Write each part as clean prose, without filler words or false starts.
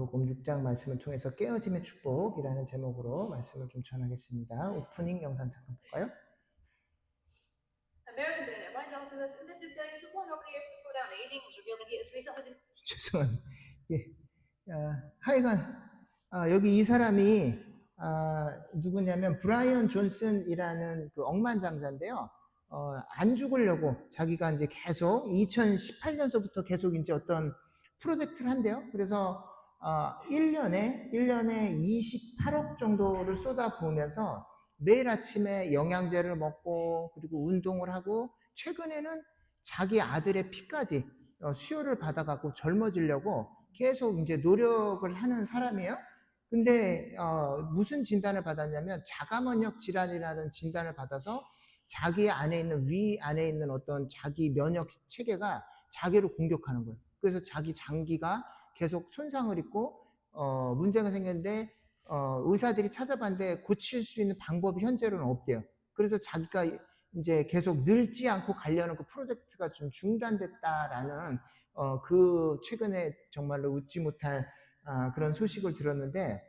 마가복음 6장 말씀을 통해서 깨어짐의 축복이라는 제목으로 말씀을 좀 전하겠습니다. 오프닝 영상 잠깐 볼까요? American billionaire Brian Johnson has invested billions of $1 over the years to slow down aging. Has revealed that he has recently been. 죄송합니다. 하여간 여기 이 사람이 누구냐면 브라이언 존슨이라는 그 억만장자인데요. 안 죽으려고 자기가 이제 계속 2018년서부터 계속 이제 어떤 프로젝트를 한대요. 그래서 1년에 28억 정도를 쏟아부으면서 매일 아침에 영양제를 먹고 그리고 운동을 하고 최근에는 자기 아들의 피까지 수혈을 받아갖고 젊어지려고 계속 이제 노력을 하는 사람이에요. 근데 무슨 진단을 받았냐면 자가면역 질환이라는 진단을 받아서 자기 안에 있는 위 안에 있는 어떤 자기 면역 체계가 자기를 공격하는 거예요. 그래서 자기 장기가 계속 손상을 입고 문제가 생겼는데 의사들이 찾아봤는데 고칠 수 있는 방법이 현재로는 없대요. 그래서 자기가 이제 계속 늘지 않고 가려는 그 프로젝트가 좀 중단됐다라는 그 최근에 정말로 웃지 못할 그런 소식을 들었는데,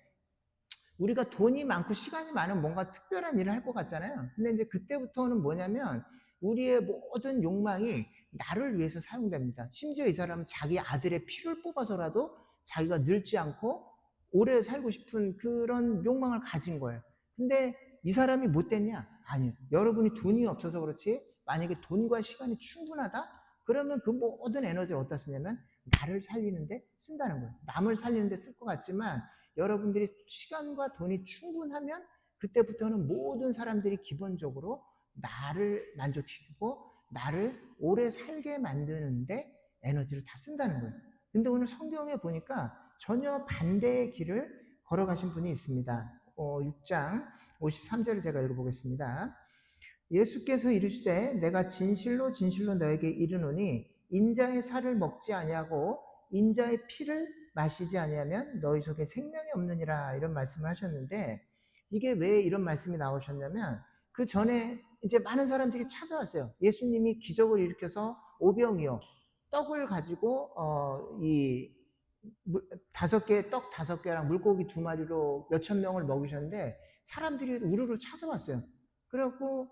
우리가 돈이 많고 시간이 많은 뭔가 특별한 일을 할 것 같잖아요. 근데 이제 그때부터는 뭐냐면 우리의 모든 욕망이 나를 위해서 사용됩니다. 심지어 이 사람은 자기 아들의 피를 뽑아서라도 자기가 늙지 않고 오래 살고 싶은 그런 욕망을 가진 거예요. 근데 이 사람이 못됐냐? 아니요. 여러분이 돈이 없어서 그렇지, 만약에 돈과 시간이 충분하다? 그러면 그 모든 에너지를 어디다 쓰냐면 나를 살리는데 쓴다는 거예요. 남을 살리는데 쓸 것 같지만 여러분들이 시간과 돈이 충분하면 그때부터는 모든 사람들이 기본적으로 나를 만족시키고 나를 오래 살게 만드는데 에너지를 다 쓴다는 거예요. 근데 오늘 성경에 보니까 전혀 반대의 길을 걸어가신 분이 있습니다. 6장 53절을 제가 읽어보겠습니다. 예수께서 이르시되 내가 진실로 진실로 너에게 이르노니 인자의 살을 먹지 아니하고 인자의 피를 마시지 아니하면 너희 속에 생명이 없느니라, 이런 말씀을 하셨는데, 이게 왜 이런 말씀이 나오셨냐면 그 전에 이제 많은 사람들이 찾아왔어요. 예수님이 기적을 일으켜서 오병이어 떡을 가지고 이 5개, 떡 5개랑 물고기 2마리로 몇천 명을 먹이셨는데 사람들이 우르르 찾아왔어요. 그래갖고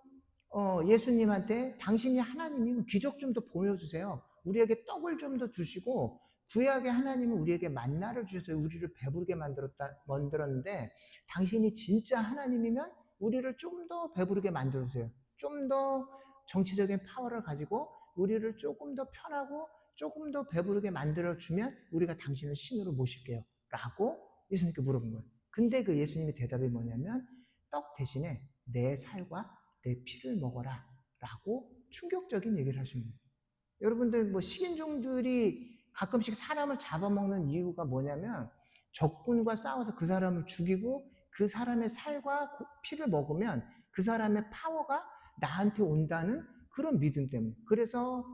예수님한테 당신이 하나님이면 기적 좀 더 보여주세요. 우리에게 떡을 좀 더 주시고 구약의 하나님은 우리에게 만나를 주셔서 우리를 배부르게 만들었는데 당신이 진짜 하나님이면 우리를 좀 더 배부르게 만들어주세요. 좀 더 정치적인 파워를 가지고 우리를 조금 더 편하고 조금 더 배부르게 만들어주면 우리가 당신을 신으로 모실게요. 라고 예수님께 물어본 거예요. 근데 그 예수님의 대답이 뭐냐면 떡 대신에 내 살과 내 피를 먹어라 라고 충격적인 얘기를 하십니다. 여러분들 뭐 식인종들이 가끔씩 사람을 잡아먹는 이유가 뭐냐면 적군과 싸워서 그 사람을 죽이고 그 사람의 살과 피를 먹으면 그 사람의 파워가 나한테 온다는 그런 믿음 때문에. 그래서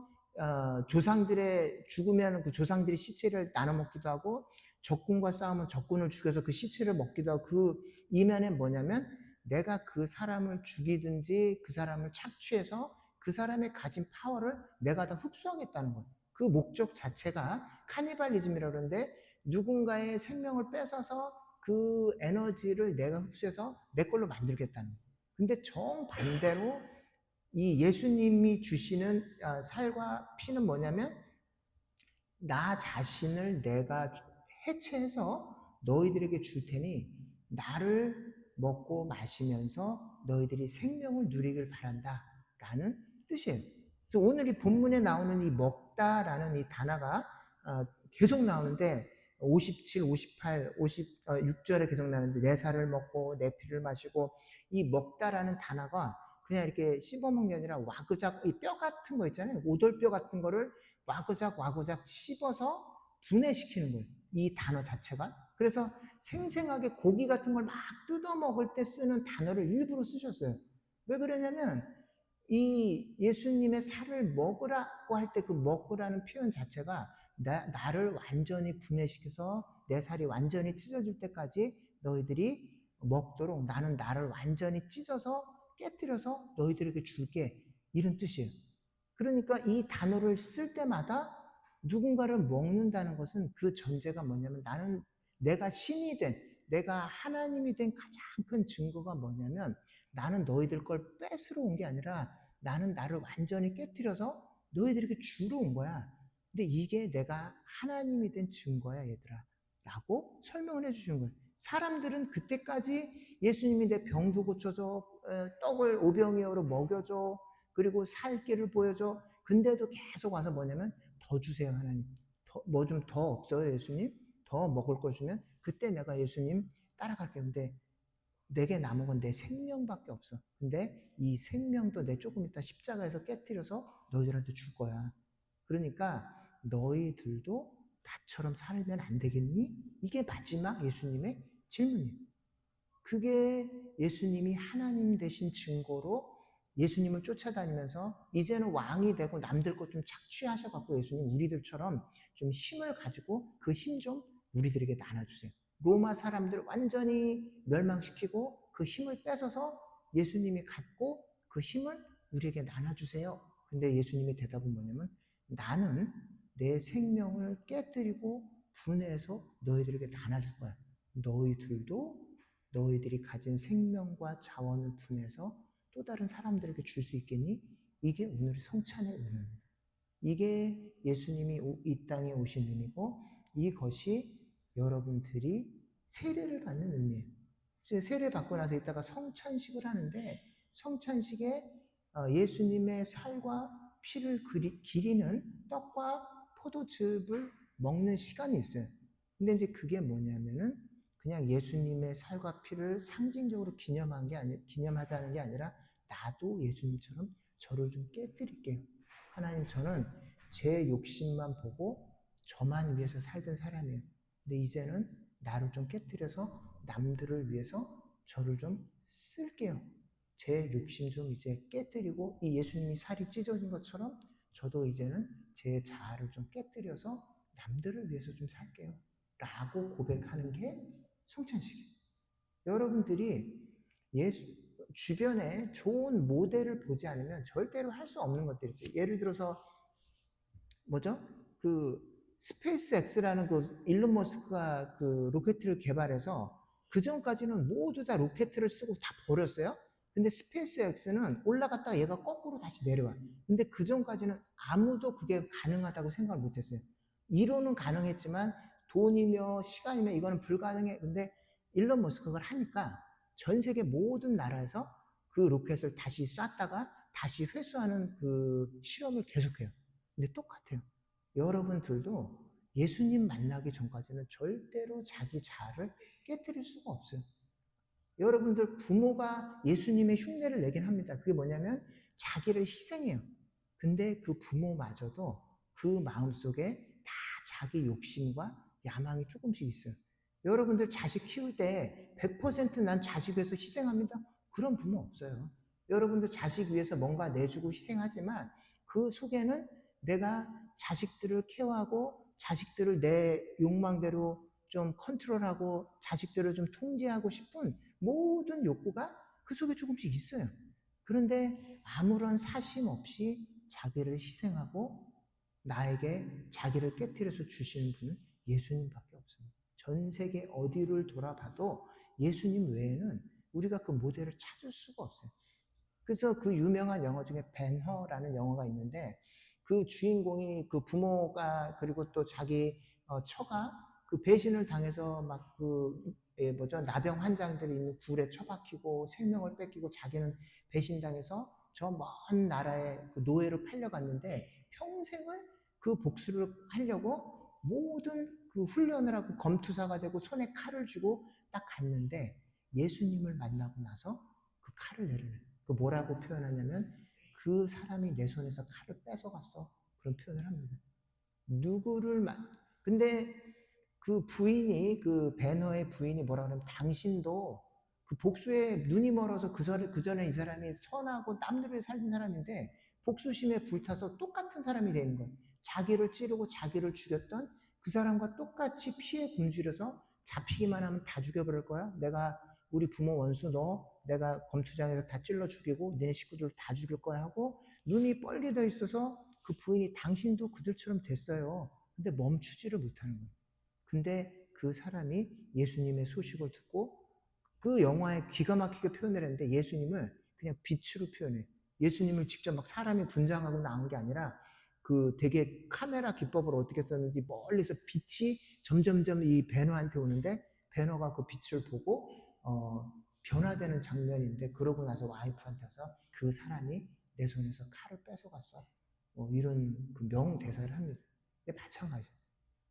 조상들의 죽으면 그 조상들이 시체를 나눠 먹기도 하고 적군과 싸우면 적군을 죽여서 그 시체를 먹기도 하고, 그 이면에 뭐냐면 내가 그 사람을 죽이든지 그 사람을 착취해서 그 사람의 가진 파워를 내가 다 흡수하겠다는 거예요. 그 목적 자체가 카니발리즘이라고 그러는데 누군가의 생명을 뺏어서 그 에너지를 내가 흡수해서 내 걸로 만들겠다는 거예요. 근데 정반대로 이 예수님이 주시는 살과 피는 뭐냐면 나 자신을 내가 해체해서 너희들에게 줄 테니 나를 먹고 마시면서 너희들이 생명을 누리길 바란다 라는 뜻이에요. 그래서 오늘 이 본문에 나오는 이 먹다라는 이 단어가 계속 나오는데 57, 58, 56절에 계속 나오는데 내 살을 먹고 내 피를 마시고, 이 먹다라는 단어가 그냥 이렇게 씹어먹는 게 아니라 와그작 이 뼈 같은 거 있잖아요. 오돌뼈 같은 거를 와그작 와그작 씹어서 분해시키는 거예요. 이 단어 자체가. 그래서 생생하게 고기 같은 걸 막 뜯어 먹을 때 쓰는 단어를 일부러 쓰셨어요. 왜 그러냐면 이 예수님의 살을 먹으라고 할 때 그 먹으라는 표현 자체가 나를 완전히 분해시켜서 내 살이 완전히 찢어질 때까지 너희들이 먹도록 나는 나를 완전히 찢어서 깨뜨려서 너희들에게 줄게, 이런 뜻이에요. 그러니까 이 단어를 쓸 때마다 누군가를 먹는다는 것은 그 전제가 뭐냐면 나는 내가 신이 된, 내가 하나님이 된 가장 큰 증거가 뭐냐면 나는 너희들 걸 뺏으러 온 게 아니라 나는 나를 완전히 깨뜨려서 너희들에게 주러 온 거야. 근데 이게 내가 하나님이 된 증거야, 얘들아. 라고 설명을 해주시는 거예요. 사람들은 그때까지 예수님이 내 병도 고쳐줘, 떡을 오병이어로 먹여줘, 그리고 살 길을 보여줘. 근데도 계속 와서 뭐냐면 더 주세요, 하나님. 뭐 좀 더 없어요, 예수님? 더 먹을 거 주면 그때 내가 예수님 따라갈게요. 근데 내게 남은 건 내 생명밖에 없어. 근데 이 생명도 내 조금 이따 십자가에서 깨뜨려서 너희들한테 줄 거야. 그러니까 너희들도 나처럼 살면 안 되겠니? 이게 마지막 예수님의 질문이에요. 그게 예수님이 하나님 되신 증거로 예수님을 쫓아다니면서 이제는 왕이 되고 남들 것 좀 착취하셔갖고 예수님 우리들처럼 좀 힘을 가지고 그 힘 좀 우리들에게 나눠주세요. 로마 사람들 완전히 멸망시키고 그 힘을 뺏어서 예수님이 갖고 그 힘을 우리에게 나눠주세요. 근데 예수님의 대답은 뭐냐면 나는 내 생명을 깨뜨리고 분해해서 너희들에게 나눠줄 거야. 너희들도 너희들이 가진 생명과 자원을 분해서 또 다른 사람들에게 줄 수 있겠니? 이게 오늘의 성찬의 의미입니다. 이게 예수님이 이 땅에 오신 의미고 이것이 여러분들이 세례를 받는 의미예요. 세례를 받고 나서 이따가 성찬식을 하는데 성찬식에 예수님의 살과 피를 기리는 떡과 포도즙을 먹는 시간이 있어요. 근데 이제 그게 뭐냐면은 그냥 예수님의 살과 피를 상징적으로 기념하자는 게 아니라 나도 예수님처럼 저를 좀 깨뜨릴게요. 하나님, 저는 제 욕심만 보고 저만 위해서 살던 사람이에요. 근데 이제는 나를 좀 깨뜨려서 남들을 위해서 저를 좀 쓸게요. 제 욕심 좀 이제 깨뜨리고 이 예수님이 살이 찢어진 것처럼 저도 이제는 제 자아를 좀 깨뜨려서 남들을 위해서 좀 살게요. 라고 고백하는 게 성찬식이에요. 여러분들이 주변에 좋은 모델을 보지 않으면 절대로 할 수 없는 것들이 있어요. 예를 들어서 뭐죠? 그 스페이스 X라는 그 일론 머스크가 그 로켓을 개발해서 그 전까지는 모두 다 로켓을 쓰고 다 버렸어요. 근데 스페이스 X는 올라갔다가 얘가 거꾸로 다시 내려와. 근데 그 전까지는 아무도 그게 가능하다고 생각을 못했어요. 이론은 가능했지만 돈이며 시간이며 이거는 불가능해. 근데 일론 머스크가 하니까 전 세계 모든 나라에서 그 로켓을 다시 쐈다가 다시 회수하는 그 실험을 계속해요. 근데 똑같아요. 여러분들도 예수님 만나기 전까지는 절대로 자기 자아를 깨뜨릴 수가 없어요. 여러분들 부모가 예수님의 흉내를 내긴 합니다. 그게 뭐냐면 자기를 희생해요. 근데 그 부모마저도 그 마음속에 다 자기 욕심과 야망이 조금씩 있어요. 여러분들 자식 키울 때 100%난 자식 위해서 희생합니다. 그런 부모 없어요. 여러분들 자식 위해서 뭔가 내주고 희생하지만 그 속에는 내가 자식들을 케어하고 자식들을 내 욕망대로 좀 컨트롤하고 자식들을 좀 통제하고 싶은 모든 욕구가 그 속에 조금씩 있어요. 그런데 아무런 사심 없이 자기를 희생하고 나에게 자기를 깨뜨려서 주시는 분은 예수님밖에 없습니다. 전 세계 어디를 돌아봐도 예수님 외에는 우리가 그 모델을 찾을 수가 없어요. 그래서 그 유명한 영화 중에 벤허라는 영화가 있는데 그 주인공이 그 부모가 그리고 또 자기 처가 그 배신을 당해서 막 나병 환자들이 있는 굴에 처박히고 생명을 뺏기고 자기는 배신당해서 저 먼 나라에 그 노예로 팔려갔는데 평생을 그 복수를 하려고 모든 그 훈련을 하고 검투사가 되고 손에 칼을 쥐고 딱 갔는데 예수님을 만나고 나서 그 칼을 내려요. 그 뭐라고 표현하냐면 그 사람이 내 손에서 칼을 뺏어갔어. 그런 표현을 합니다. 근데 그 부인이, 그 배너의 부인이 뭐라 그러면 당신도 그 복수에 눈이 멀어서 그 전에 이 사람이 선하고 남들을 살린 사람인데 복수심에 불타서 똑같은 사람이 되는 거예요. 자기를 찌르고 자기를 죽였던 그 사람과 똑같이 피에 굶주려서 잡히기만 하면 다 죽여버릴 거야. 우리 부모 원수 내가 검투장에서 다 찔러 죽이고 내 식구들 다 죽일 거야 하고 눈이 뻘개져 있어서 그 부인이 당신도 그들처럼 됐어요. 근데 멈추지를 못하는 거예요. 근데 그 그 사람이 예수님의 소식을 듣고 그 영화에 기가 막히게 표현을 했는데 예수님을 그냥 빛으로 표현해. 예수님을 직접 막 사람이 분장하고 나온 게 아니라 그 되게 카메라 기법을 어떻게 썼는지 멀리서 빛이 점점점 이 배너한테 오는데 배너가 그 빛을 보고 변화되는 장면인데 그러고 나서 와이프한테 와서 그 사람이 내 손에서 칼을 뺏어갔어. 이런 그 명대사를 합니다. 근데 마찬가지예요.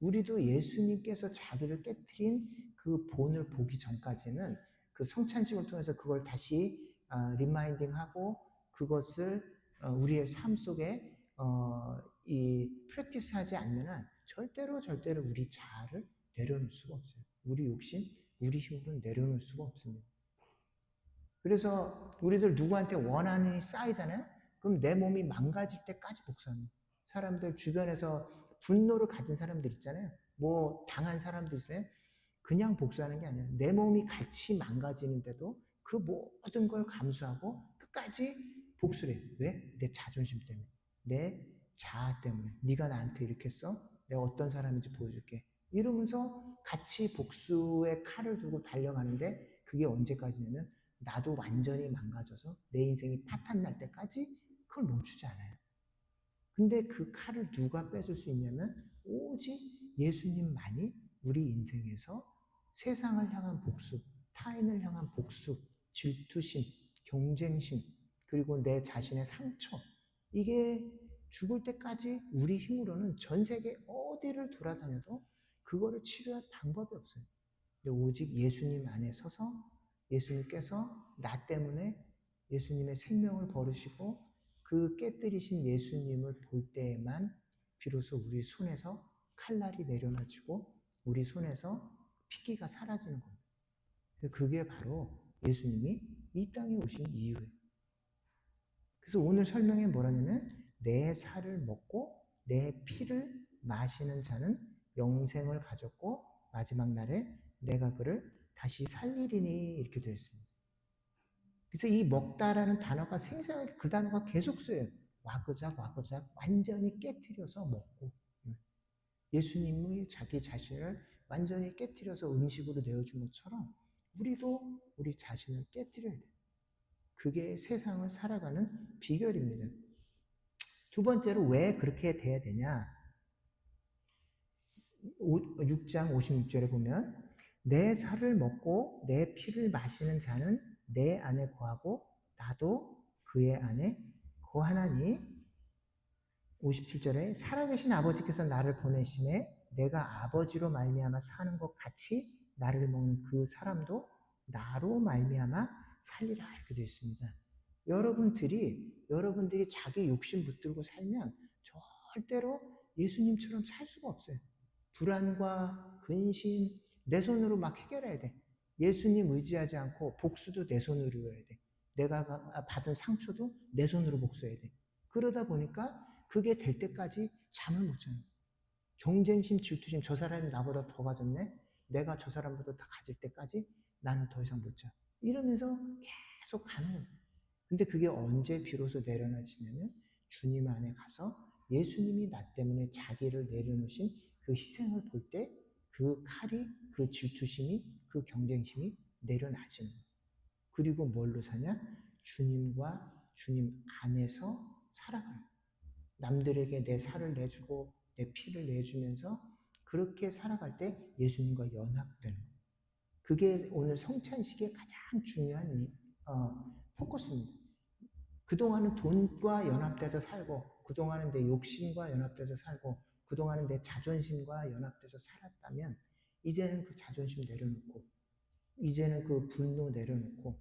우리도 예수님께서 자기를 깨뜨린 그 본을 보기 전까지는 그 성찬식을 통해서 그걸 다시 리마인딩하고 그것을 우리의 삶 속에 이 프랙티스하지 않는 한 절대로 우리 자아를 내려놓을 수가 없어요. 우리 욕심, 우리 힘으로는 내려놓을 수가 없습니다. 그래서 우리들 누구한테 원하는 일이 쌓이잖아요. 그럼 내 몸이 망가질 때까지 복수합니다. 사람들 주변에서 분노를 가진 사람들 있잖아요. 뭐 당한 사람들 있어요. 그냥 복수하는 게 아니라 내 몸이 같이 망가지는데도 그 모든 걸 감수하고 끝까지 복수를 해요. 왜? 내 자존심 때문에. 내 자아 때문에. 네가 나한테 이렇게 했어? 내가 어떤 사람인지 보여줄게. 이러면서 같이 복수의 칼을 들고 달려가는데 그게 언제까지냐면 나도 완전히 망가져서 내 인생이 파탄 날 때까지 그걸 멈추지 않아요. 근데 그 칼을 누가 뺏을 수 있냐면 오직 예수님만이 우리 인생에서 세상을 향한 복수, 타인을 향한 복수, 질투심, 경쟁심, 그리고 내 자신의 상처, 이게 죽을 때까지 우리 힘으로는 전 세계 어디를 돌아다녀도 그거를 치료할 방법이 없어요. 근데 오직 예수님 안에 서서 예수님께서 나 때문에 예수님의 생명을 버리시고 그 깨뜨리신 예수님을 볼 때에만 비로소 우리 손에서 칼날이 내려놔지고 우리 손에서 피기가 사라지는 겁니다. 그게 바로 예수님이 이 땅에 오신 이유예요. 그래서 오늘 설명에 뭐라냐면 내 살을 먹고 내 피를 마시는 자는 영생을 가졌고 마지막 날에 내가 그를 다시 살리리니 이렇게 되어 있습니다. 그래서 이 먹다라는 단어가 생생하게 그 단어가 계속 쓰여요. 와그작 완전히 깨트려서 먹고 예수님이 자기 자신을 완전히 깨트려서 음식으로 내어준 것처럼 우리도 우리 자신을 깨트려야 돼요. 그게 세상을 살아가는 비결입니다. 두 번째로 왜 그렇게 돼야 되냐? 6장 56절에 보면 내 살을 먹고 내 피를 마시는 자는 내 안에 거하고 나도 그의 안에 거하나니 57절에 살아계신 아버지께서 나를 보내심에 내가 아버지로 말미암아 사는 것 같이 나를 먹는 그 사람도 나로 말미암아 살리라 이렇게 되어 있습니다. 여러분들이 자기 욕심 붙들고 살면 절대로 예수님처럼 살 수가 없어요. 불안과 근심 내 손으로 막 해결해야 돼. 예수님 의지하지 않고 복수도 내 손으로 해야 돼. 내가 받은 상처도 내 손으로 복수해야 돼. 그러다 보니까 그게 될 때까지 잠을 못 자요. 경쟁심, 질투심, 저 사람이 나보다 더 가졌네? 내가 저 사람보다 더 가질 때까지 나는 더 이상 못 자. 이러면서 계속 가는 거예요. 근데 그게 언제 비로소 내려놔지냐면 주님 안에 가서 예수님이 나 때문에 자기를 내려놓으신 그 희생을 볼 때 그 칼이, 그 질투심이, 그 경쟁심이 내려놔지는 거예요. 그리고 뭘로 사냐? 주님과 주님 안에서 살아가는 거예요. 남들에게 내 살을 내주고 내 피를 내주면서 그렇게 살아갈 때 예수님과 연합되는 거예요. 그게 오늘 성찬식의 가장 중요한 포커스입니다. 그동안은 돈과 연합돼서 살고 그동안은 내 욕심과 연합돼서 살고 그동안은 내 자존심과 연합돼서 살았다면 이제는 그 자존심 내려놓고 이제는 그 분노 내려놓고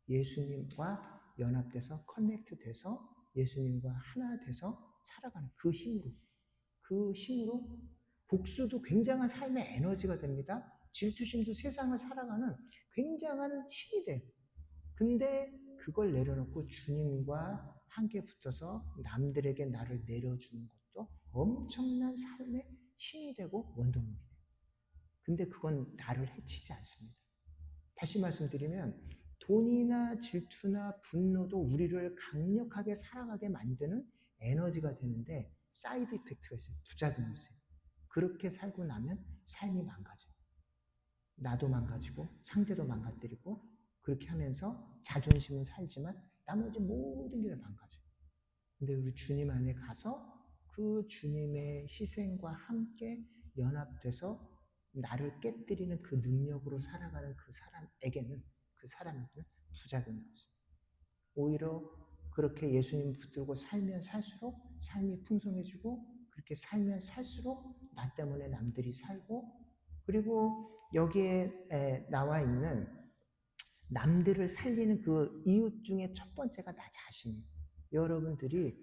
예수님과 연합돼서 커넥트 돼서 예수님과 하나 돼서 살아가는 그 힘으로 복수도 굉장한 삶의 에너지가 됩니다. 질투심도 세상을 살아가는 굉장한 힘이 돼요. 근데 그걸 내려놓고 주님과 함께 붙어서 남들에게 나를 내려주는 것도 엄청난 삶의 힘이 되고 원동력이 돼요. 근데 그건 나를 해치지 않습니다. 다시 말씀드리면 돈이나 질투나 분노도 우리를 강력하게 살아가게 만드는 에너지가 되는데 사이드 이펙트가 있어요. 부작용이 있어요. 그렇게 살고 나면 삶이 망가져요. 나도 망가지고 상대도 망가뜨리고 그렇게 하면서 자존심은 살지만 나머지 모든 게 다 망가져요. 근데 우리 주님 안에 가서 그 주님의 희생과 함께 연합돼서 나를 깨뜨리는 그 능력으로 살아가는 그 사람에게는 그 사람에게는 부작용이 없어요. 오히려 그렇게 예수님 붙들고 살면 살수록 삶이 풍성해지고 그렇게 살면 살수록 나 때문에 남들이 살고 그리고 여기에 나와 있는 남들을 살리는 그 이웃 중에 첫 번째가 나 자신이에요. 여러분들이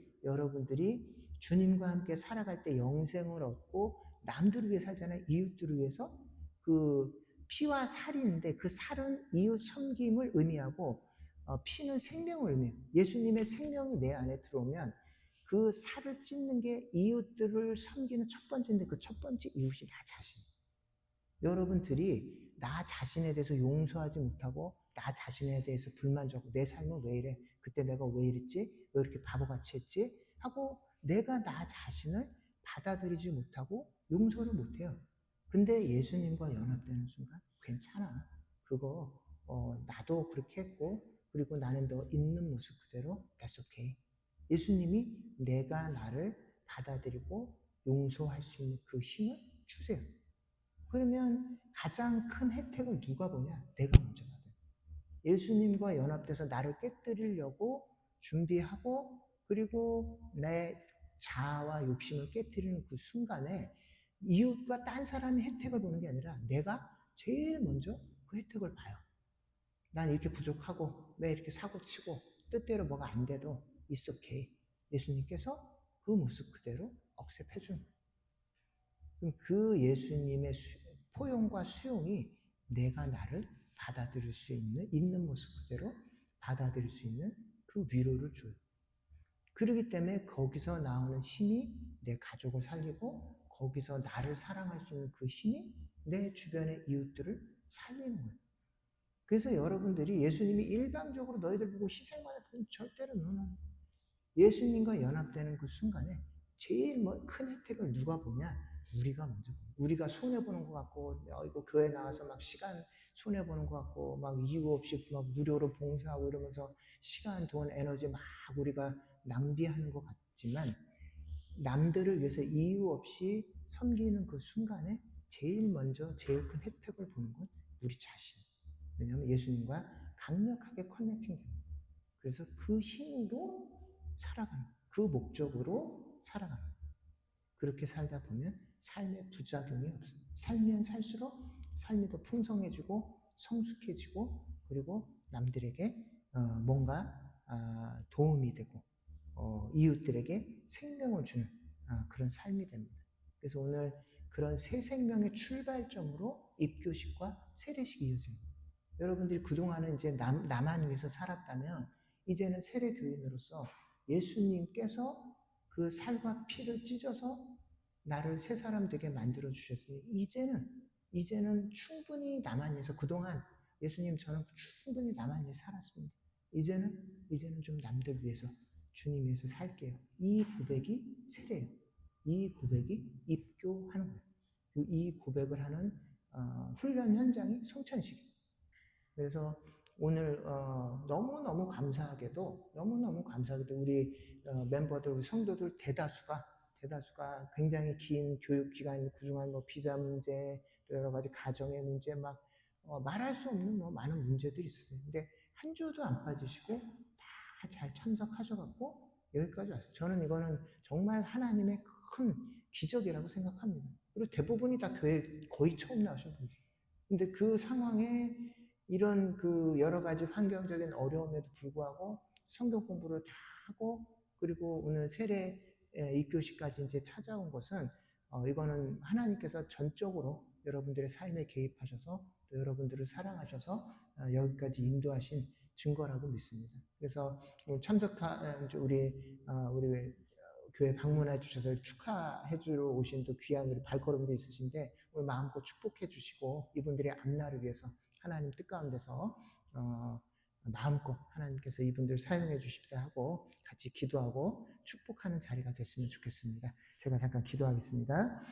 주님과 함께 살아갈 때 영생을 얻고 남들을 위해 살잖아요. 이웃들을 위해서. 그 피와 살인데 그 살은 이웃 섬김을 의미하고 피는 생명을 의미해요. 예수님의 생명이 내 안에 들어오면 그 살을 찢는 게 이웃들을 섬기는 첫 번째인데 그 첫 번째 이웃이 나 자신. 여러분들이 나 자신에 대해서 용서하지 못하고 나 자신에 대해서 불만족하고 내 삶은 왜 이래? 그때 내가 왜 이랬지? 왜 이렇게 바보같이 했지? 하고 내가 나 자신을 받아들이지 못하고 용서를 못해요. 근데 예수님과 연합되는 순간 괜찮아. 그거 나도 그렇게 했고 그리고 나는 너 있는 모습 그대로 that's okay. 예수님이 내가 나를 받아들이고 용서할 수 있는 그 힘을 주세요. 그러면 가장 큰 혜택을 누가 보냐? 내가 먼저 받아요. 예수님과 연합돼서 나를 깨뜨리려고 준비하고 그리고 내 자아와 욕심을 깨뜨리는 그 순간에 이웃과 딴 사람이 혜택을 보는 게 아니라 내가 제일 먼저 그 혜택을 봐요. 난 이렇게 부족하고 왜 이렇게 사고치고 뜻대로 뭐가 안 돼도 it's okay. 예수님께서 그 모습 그대로 억셉해 주는 거예요. 그럼 그 예수님의 포용과 수용이 내가 나를 받아들일 수 있는 모습 그대로 받아들일 수 있는 그 위로를 줘요. 그렇기 때문에 거기서 나오는 힘이 내 가족을 살리고 거기서 나를 사랑할 수 있는 그 힘이 내 주변의 이웃들을 살리는 거예요. 그래서 여러분들이 예수님이 일방적으로 너희들 보고 희생만 해도 절대로 너는 예수님과 연합되는 그 순간에 제일 큰 혜택을 누가 보냐? 우리가 먼저. 우리가 손해보는 것 같고, 이거 교회 나와서 막 시간 손해보는 것 같고, 막 이유 없이 막 무료로 봉사하고 이러면서 시간, 돈, 에너지 막 우리가 낭비하는 것 같지만, 남들을 위해서 이유 없이 섬기는 그 순간에 제일 먼저 제일 큰 혜택을 보는 건 우리 자신. 왜냐하면 예수님과 강력하게 커넥팅 됩니다. 그래서 그 힘으로 살아가는 그 목적으로 살아가는 그렇게 살다 보면 삶의 부작용이 없어요. 살면 살수록 삶이 더 풍성해지고 성숙해지고 그리고 남들에게 뭔가 도움이 되고 이웃들에게 생명을 주는 그런 삶이 됩니다. 그래서 오늘 그런 새 생명의 출발점으로 입교식과 세례식이 이어집니다. 여러분들이 그동안은 이제 나만 위해서 살았다면 이제는 세례 교인으로서 예수님께서 그 살과 피를 찢어서 나를 새 사람 되게 만들어 주셨으니 이제는 충분히 나만 위해서 그동안 예수님 저는 충분히 나만 위해 살았습니다. 이제는 좀 남들 위해서 주님 위해서 살게요. 이 고백이 세례예요. 이 고백이 입교하는 거예요. 이 고백을 하는 훈련 현장이 성찬식이에요. 그래서 오늘 너무너무 감사하게도 우리 멤버들, 우리 성도들 대다수가 굉장히 긴 교육 기간 그동안 비자 문제, 또 여러 가지 가정의 문제 막 말할 수 없는 많은 문제들이 있었어요. 근데 한 주도 안 빠지시고 다 잘 참석하셔갖고 여기까지 왔어요. 저는 이거는 정말 하나님의 큰 기적이라고 생각합니다. 그리고 대부분이 다 교회 거의 처음 나오신 분들. 근데 그 상황에 이런 그 여러 가지 환경적인 어려움에도 불구하고 성경 공부를 다 하고 그리고 오늘 세례 입교식까지 이제 찾아온 것은 이거는 하나님께서 전적으로 여러분들의 삶에 개입하셔서 또 여러분들을 사랑하셔서 여기까지 인도하신 증거라고 믿습니다. 그래서 오늘 우리 교회 방문해 주셔서 축하해 주러 오신 또 귀한 우리 발걸음도 있으신데 오늘 마음껏 축복해 주시고 이분들의 앞날을 위해서 하나님 뜻 가운데서 마음껏 하나님께서 이분들 사용해 주십사 하고 같이 기도하고 축복하는 자리가 됐으면 좋겠습니다. 제가 잠깐 기도하겠습니다.